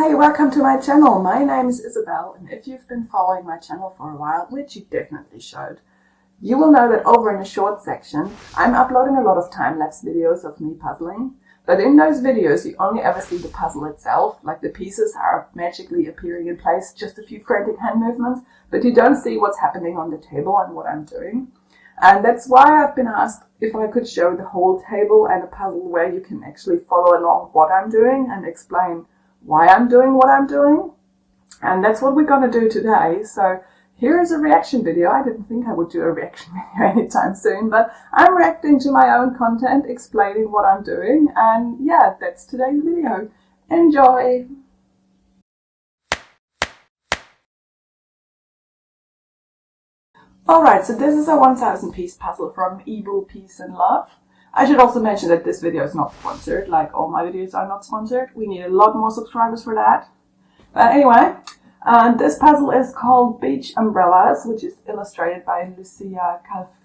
Hey, welcome to my channel. My name is Isabel, and if you've been following my channel for a while, which you definitely should, you will know that over in the short section, I'm uploading a lot of time-lapse videos of me puzzling. But in those videos, you only ever see the puzzle itself, like the pieces are magically appearing in place, just a few frantic hand movements, but you don't see what's happening on the table and what I'm doing. And that's why I've been asked if I could show the whole table and a puzzle where you can actually follow along what I'm doing and explain why I'm doing what I'm doing. And that's what we're going to do today. So here's a reaction video. I didn't think I would do a reaction video anytime soon, but I'm reacting to my own content, explaining what I'm doing. And yeah, that's today's video. Enjoy! Alright, so this is a 1000 piece puzzle from eeBoo Peace and Love. I should also mention that this video is not sponsored, like all my videos are not sponsored. We need a lot more subscribers for that. But anyway, this puzzle is called Beach Umbrellas, which is illustrated by Lucia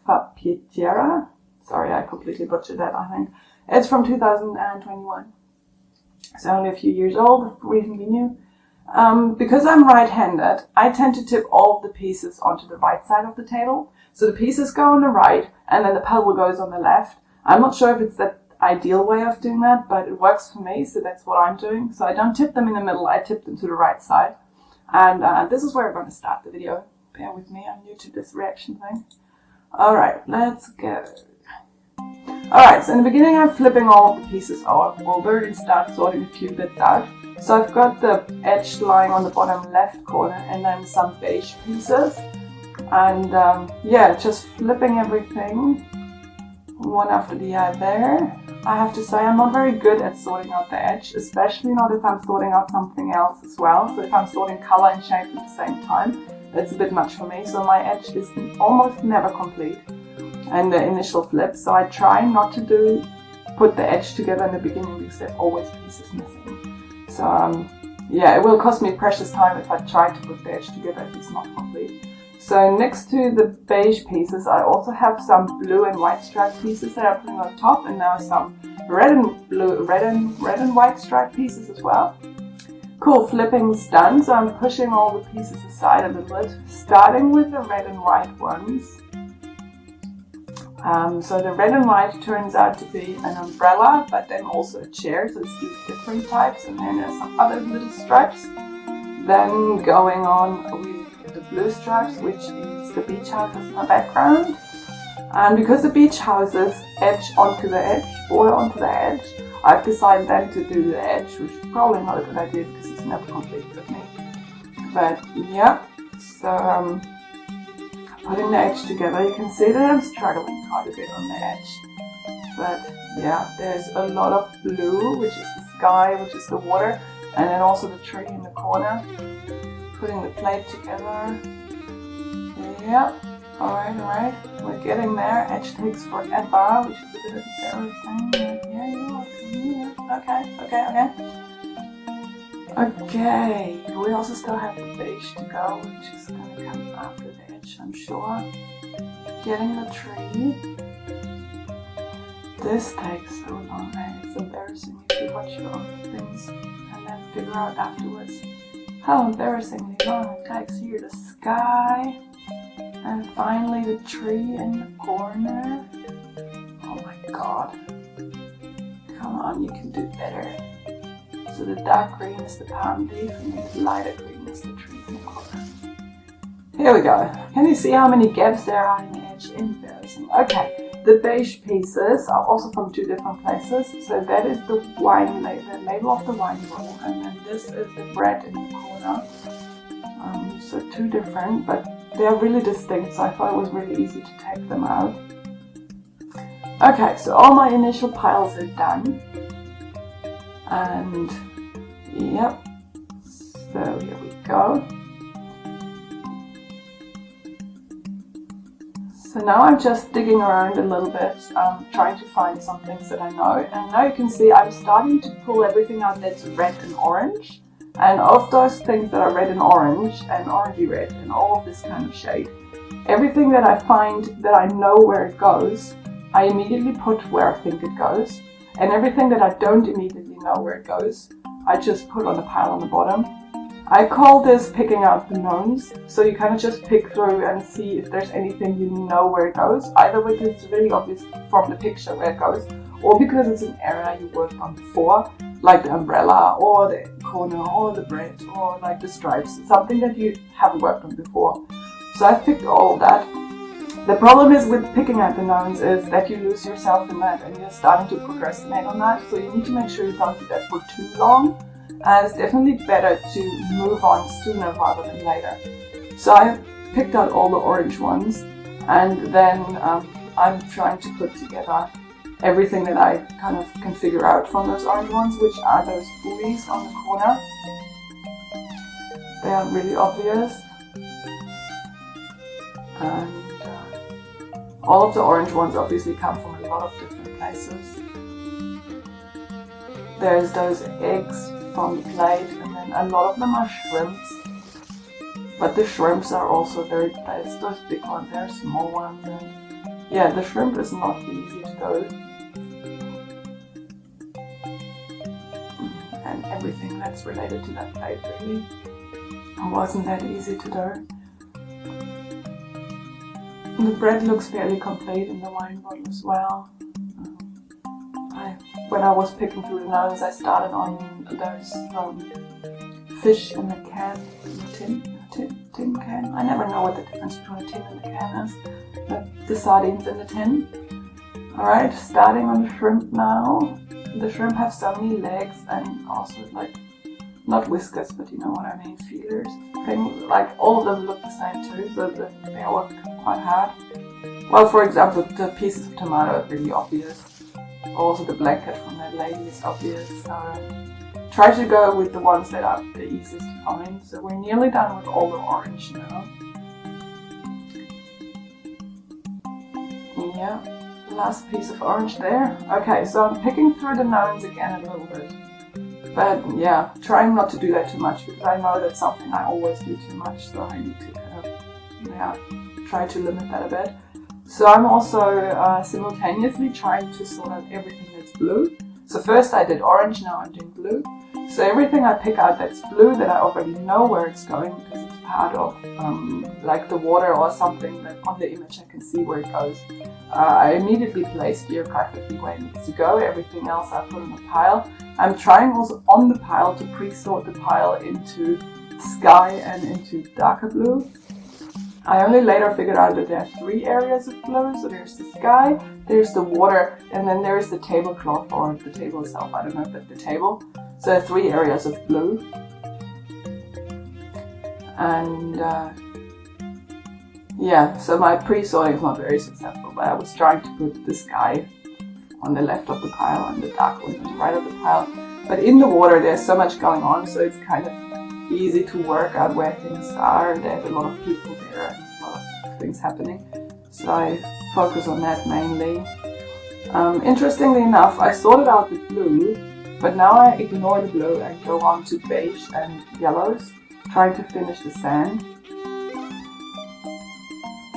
Calfapietra. Sorry, I completely butchered that, I think. It's from 2021. It's only a few years old, reasonably new. Because I'm right-handed, I tend to tip all of the pieces onto the right side of the table. So the pieces go on the right, and then the puzzle goes on the left. I'm not sure if it's the ideal way of doing that, but it works for me, so that's what I'm doing. So I don't tip them in the middle, I tip them to the right side. And this is where we're going to start the video. Bear with me, I'm new to this reaction thing. Alright, let's go. Alright, so in the beginning I'm flipping all of the pieces over and start sorting a few bits out. So I've got the edge lying on the bottom left corner and then some beige pieces. And yeah, just flipping everything one after the other. I have to say I'm not very good at sorting out the edge, especially not if I'm sorting out something else as well. So if I'm sorting color and shape at the same time, it's a bit much for me. So my edge is almost never complete in the initial flip. So I try not to put the edge together in the beginning because there's always pieces missing. So yeah, it will cost me precious time if I try to put the edge together if it's not complete. So next to the beige pieces, I also have some blue and white striped pieces that I'm putting on top, and now some red and white striped pieces as well. Cool, flipping's done, so I'm pushing all the pieces aside a little bit, starting with the red and white ones. So the red and white turns out to be an umbrella, but then also a chair, so it's two different types, and then there's some other little stripes. Then going on with the blue stripes, which is the beach house as my background. And because the beach houses edge onto the edge, or onto the edge, I've decided then to do the edge, which is probably not a good idea because it's never complete with me. But yeah, so putting the edge together, you can see that I'm struggling quite a bit on the edge. But yeah, there's a lot of blue, which is the sky, which is the water, and then also the tree in the corner. Putting the plate together. Yeah, alright, we're getting there. Edge takes forever, which is a bit embarrassing. Yeah, you know what I mean. Okay, we also still have the beige to go, which is going to come after the edge, I'm sure. Getting the tree. This takes so long, and it's embarrassing if you watch your own things and then figure out afterwards how embarrassingly long it takes. Here, the sky, and finally the tree in the corner. Oh my god. Come on, you can do better. So the dark green is the palm leaf, and the lighter green is the tree in the corner. Here we go. Can you see how many gaps there are in the edge? Embarrassing. Okay. The beige pieces are also from two different places. So that is the label of the wine bottle, and then this is the bread in the corner. So two different, but they are really distinct, so I thought it was really easy to take them out. Okay, so all my initial piles are done. And yep, so here we go. So now I'm just digging around a little bit, trying to find some things that I know. And now you can see I'm starting to pull everything out that's red and orange. And of those things that are red and orange, and orangey red, and all of this kind of shade, everything that I find that I know where it goes, I immediately put where I think it goes. And everything that I don't immediately know where it goes, I just put on a pile on the bottom. I call this picking out the knowns. So you kind of just pick through and see if there's anything you know where it goes, either because it's really obvious from the picture where it goes, or because it's an area you worked on before, like the umbrella or the corner or the bread or like the stripes, something that you haven't worked on before. So I've picked all of that. The problem is with picking out the knowns is that you lose yourself in that and you're starting to procrastinate on that. So you need to make sure you don't do that for too long. And it's definitely better to move on sooner rather than later. So I picked out all the orange ones, and then I'm trying to put together everything that I kind of can figure out from those orange ones, which are those buoys on the corner. They are really obvious. And all of the orange ones obviously come from a lot of different places. There's those eggs from the plate, and then a lot of them are shrimps. But the shrimps are also very placed. Those big ones, they're small ones. And yeah, the shrimp is not easy to do. And everything that's related to that plate really wasn't that easy to do. And the bread looks fairly complete in the wine bottle as well. When I was picking through the knowns, I started on those fish in the can, tin can. I never know what the difference between a tin and a can is, but the sardines in the tin. Alright, starting on the shrimp now. The shrimp have so many legs and also like, not whiskers, but you know what I mean, feelers. Like all of them look the same too, so they work quite hard. Well, for example, the pieces of tomato are really obvious. Also the blanket from that lady is obvious. So try to go with the ones that are the easiest to find. So we're nearly done with all the orange now. Yeah, last piece of orange there. Okay, so I'm picking through the knowns again a little bit. But yeah, trying not to do that too much because I know that's something I always do too much. So I need to kind of, try to limit that a bit. So I'm also simultaneously trying to sort out everything that's blue. So first I did orange, now I'm doing blue. So everything I pick out that's blue that I already know where it's going because it's part of like the water or something that on the image I can see where it goes. I immediately place geographically where it needs to go. Everything else I put on a pile. I'm trying also on the pile to pre-sort the pile into sky and into darker blue. I only later figured out that there are 3 areas of blue. So there's the sky, there's the water, and then there's the tablecloth or the table itself. I don't know, but the table. So there are 3 areas of blue. And yeah, so my pre-sorting is not very successful, but I was trying to put the sky on the left of the pile and the dark one on the right of the pile. But in the water there's so much going on, so it's kind of easy to work out where things are, and there's a lot of people there and a lot of things happening. So I focus on that mainly. Interestingly enough, I sorted out the blue, but now I ignore the blue and go on to beige and yellows, trying to finish the sand.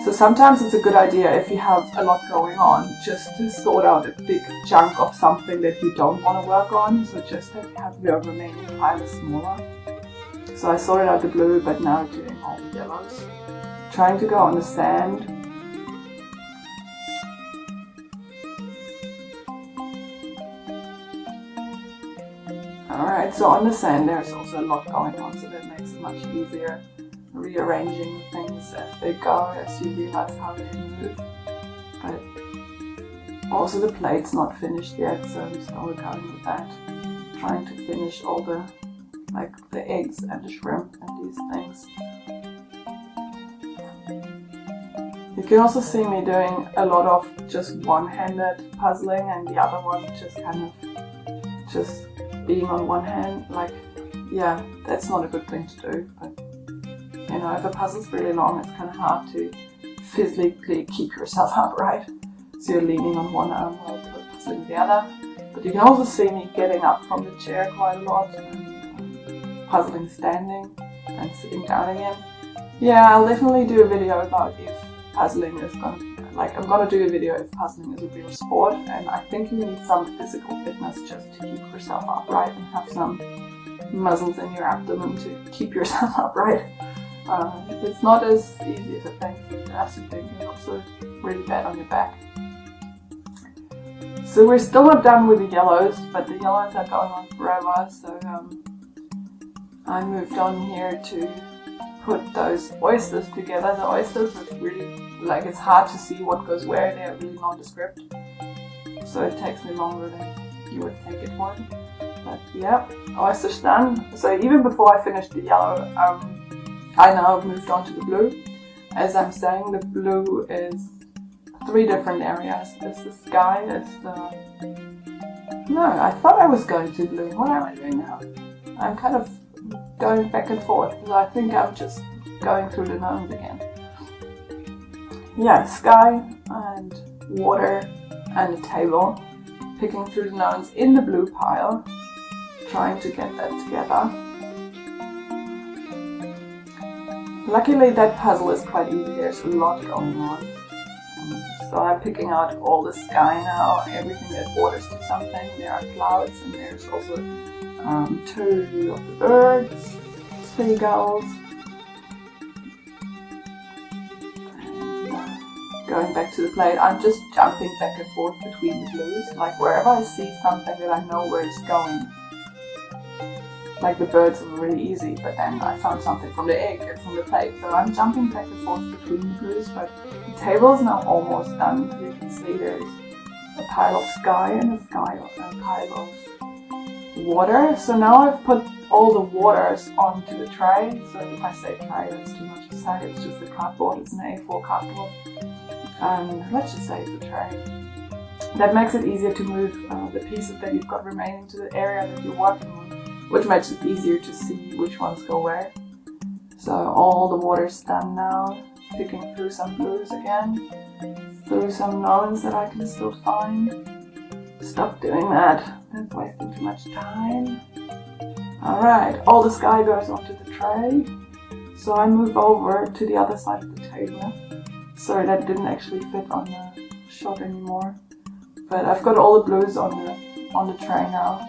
So sometimes it's a good idea if you have a lot going on just to sort out a big chunk of something that you don't want to work on, so just to have your remaining pile smaller. So I sorted out the blue, but now doing all the yellows. Trying to go on the sand. Alright, so on the sand there's also a lot going on, so that makes it much easier rearranging things as they go, as you realize how they move. But also the plate's not finished yet, so I'm still going with that. Trying to finish all the eggs and the shrimp and these things. You can also see me doing a lot of just one-handed puzzling and the other one just kind of just being on one hand. Like, yeah, that's not a good thing to do, but you know, if a puzzle's really long, it's kind of hard to physically keep yourself upright. So you're leaning on one arm while puzzling the other. But you can also see me getting up from the chair quite a lot and puzzling standing and sitting down again. Yeah, I'll definitely do a video about if puzzling is I'm gonna do a video if puzzling is a real sport, and I think you need some physical fitness just to keep yourself upright and have some muscles in your abdomen to keep yourself upright. It's not as easy as you think, and also really bad on your back. So we're still not done with the yellows, but the yellows are going on forever, so I moved on here to put those oysters together. The oysters are really, like, it's hard to see what goes where, they're really nondescript. So it takes me longer than you would think it would. But yeah, oysters done. So even before I finished the yellow, I now moved on to the blue. As I'm saying, the blue is 3 different areas. There's the sky, there's the... No, I thought I was going to blue. What am I doing now? I'm kind of going back and forth, because I think I'm just going through the nose again. Yeah, sky and water and a table. Picking through the nose in the blue pile. Trying to get that together. Luckily that puzzle is quite easy, there's a lot going on. So I'm picking out all the sky now, everything that borders to something. There are clouds and there's also 2 of the birds, seagulls. And going back to the plate, I'm just jumping back and forth between the blues. Like wherever I see something that I know where it's going. Like the birds are really easy, but then I found something from the egg and from the plate. So I'm jumping back and forth between the blues, but the table is now almost done. You can see there's a pile of sky and a pile of water. So now I've put all the waters onto the tray. So if I say tray, that's too much to say. It's just a cardboard. It's an A4 cardboard. And let's just say it's a tray. That makes it easier to move the pieces that you've got remaining to the area that you're working on, which makes it easier to see which ones go where. So all the water's done now. Picking through some blues again. Through some knowns that I can still find. Stop doing that. That's wasting too much time. Alright, all the sky goes onto the tray. So I move over to the other side of the table. Sorry, that didn't actually fit on the shot anymore. But I've got all the blues on the tray now.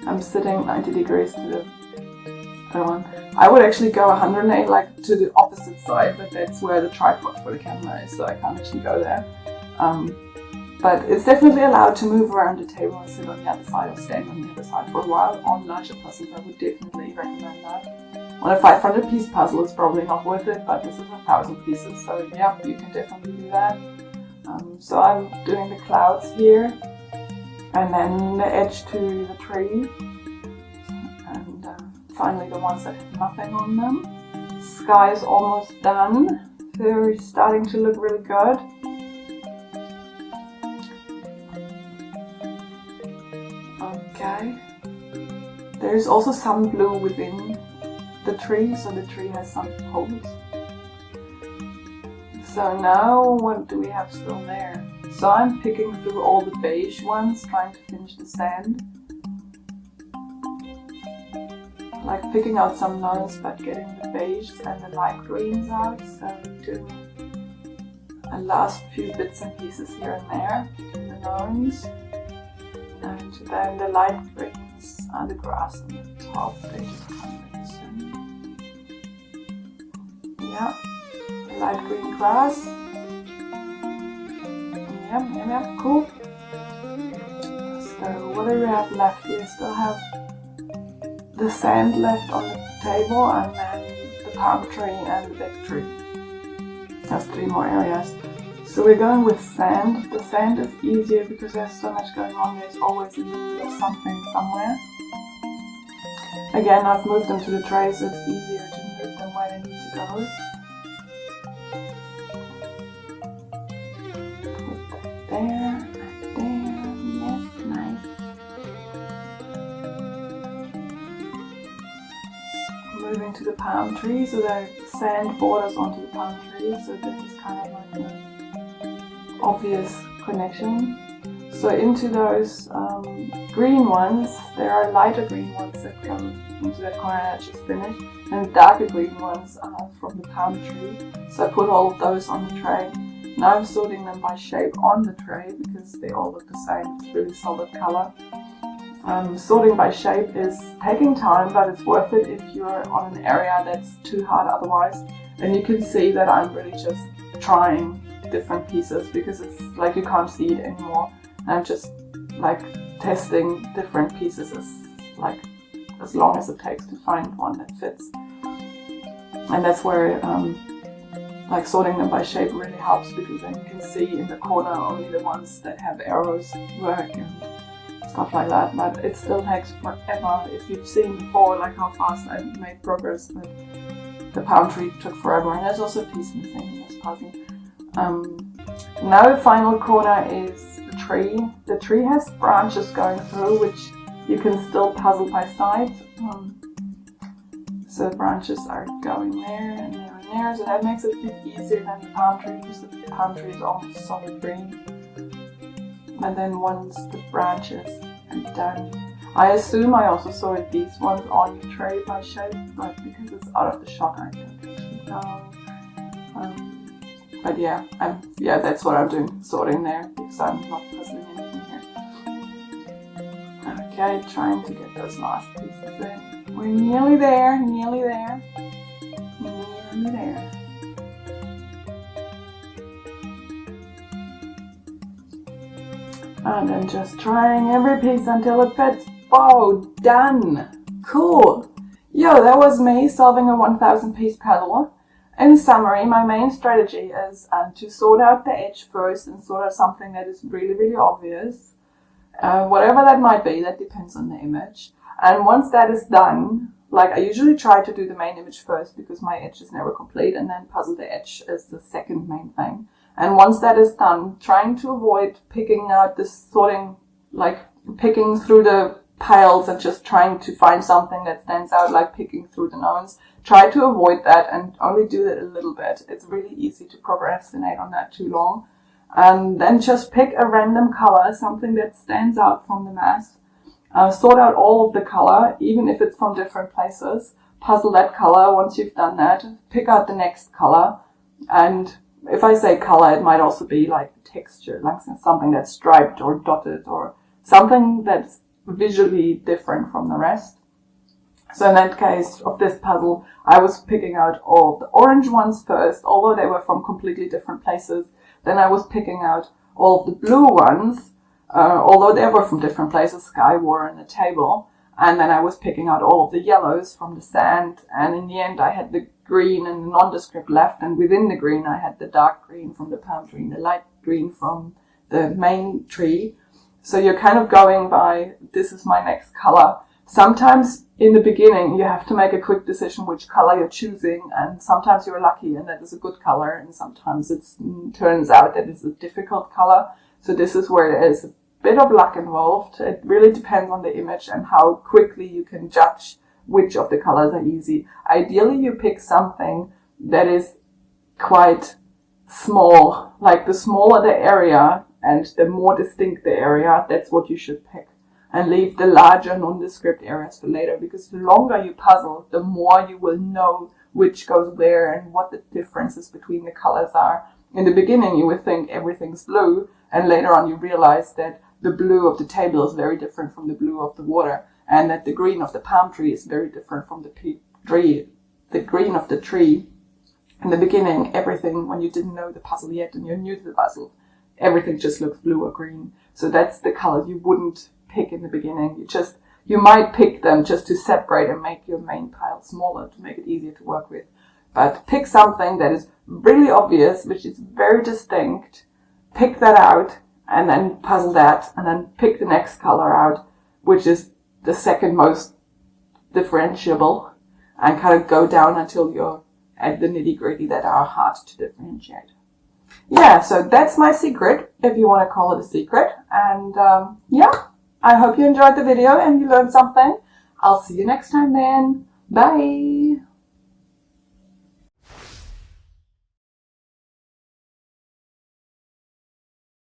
I'm sitting 90 degrees to the other one. I would actually go 108, like to the opposite side, but that's where the tripod for the camera is, so I can't actually go there. But it's definitely allowed to move around the table and sit on the other side or stand on the other side for a while. On larger puzzles, I would definitely recommend that. On a 500 piece puzzle, it's probably not worth it, but this is 1,000 pieces, so yeah, you can definitely do that. So I'm doing the clouds here, and then the edge to the tree, and finally the ones that have nothing on them. Sky is almost done. They're starting to look really good. Okay. There's also some blue within the tree, so the tree has some holes. So now what do we have still there? So I'm picking through all the beige ones, trying to finish the sand. Like picking out some notes, but getting the beiges and the light greens out. So doing a last few bits and pieces here and there, picking the notes. And then the light greens and the grass on the top, they just come in. Yeah. Light green grass. Yeah, cool. So what do we have left? We still have the sand left on the table, and then the palm tree and the big tree. That's 3 more areas. So we're going with sand. The sand is easier because there's so much going on. There's always a little bit of something somewhere. Again, I've moved them to the tray, so it's easier to move them where they need to go. There, yes, nice. Moving to the palm tree, so the sand borders onto the palm tree, so this is kind of like an obvious connection. So into those green ones, there are lighter green ones that come into that corner that I just finished, and darker green ones are from the palm tree. So I put all of those on the tray. Now I'm sorting them by shape on the tray because they all look the same. It's really solid color. Sorting by shape is taking time, but it's worth it if you're on an area that's too hard otherwise. And you can see that I'm really just trying different pieces because it's like you can't see it anymore. I'm just like testing different pieces as long as it takes to find one that fits. And that's where like sorting them by shape really helps, because then you can see in the corner only the ones that have arrows work and stuff like that. But it still takes forever. If you've seen before like how fast I made progress, but the palm tree took forever, and there's also a piece missing in this puzzle. Now the final corner is the tree. The tree has branches going through, which you can still puzzle by sides. So the branches are going there and there and there, so that makes it a bit easier than the palm tree, because the palm tree is almost solid green. And then once the branches are done, I assume I also sorted these ones on the tray by shape, but because it's out of the shot I don't actually know. But yeah, that's what I'm doing, sorting there, because I'm not puzzling anything here. Okay, trying to get those last pieces in. We're nearly there, nearly there, nearly there. And then just trying every piece until it fits. Oh, done! Cool! Yo, that was me solving a 1000 piece puzzle. In summary, my main strategy is to sort out the edge first and sort out something that is really, really obvious. Whatever that might be, that depends on the image. And once that is done, like I usually try to do the main image first because my edge is never complete, and then puzzle the edge is the second main thing. And once that is done, trying to avoid picking out this sorting, like picking through the piles and just trying to find something that stands out, like picking through the knowns. Try to avoid that and only do that a little bit. It's really easy to procrastinate on that too long. And then just pick a random color, something that stands out from the mass. Sort out all of the color, even if it's from different places. Puzzle that color. Once you've done that, pick out the next color. And if I say color, it might also be like texture, like something that's striped or dotted or something that's visually different from the rest. So in that case of this puzzle, I was picking out all the orange ones first, although they were from completely different places. Then I was picking out all of the blue ones, although they were from different places, sky, water, and the table. And then I was picking out all of the yellows from the sand. And in the end, I had the green and the nondescript left. And within the green, I had the dark green from the palm tree and the light green from the main tree. So you're kind of going by, this is my next color. Sometimes in the beginning, you have to make a quick decision which color you're choosing. And sometimes you're lucky and that is a good color. And sometimes it turns out that it's a difficult color. So this is where there is a bit of luck involved. It really depends on the image and how quickly you can judge which of the colors are easy. Ideally, you pick something that is quite small. Like the smaller the area and the more distinct the area, that's what you should pick. And leave the larger nondescript areas for later, because the longer you puzzle, the more you will know which goes where and what the differences between the colors are. In the beginning, you would think everything's blue, and later on you realize that the blue of the table is very different from the blue of the water, and that the green of the palm tree is very different from the green of the tree. In the beginning, everything, when you didn't know the puzzle yet and you're new to the puzzle, everything just looks blue or green. So that's the color you wouldn't pick in the beginning. You might pick them just to separate and make your main pile smaller to make it easier to work with. But pick something that is really obvious, which is very distinct, pick that out, and then puzzle that, and then pick the next color out, which is the second most differentiable, and kind of go down until you're at the nitty-gritty that are hard to differentiate. Yeah, so that's my secret, if you want to call it a secret. And yeah, I hope you enjoyed the video and you learned something. I'll see you next time then. Bye!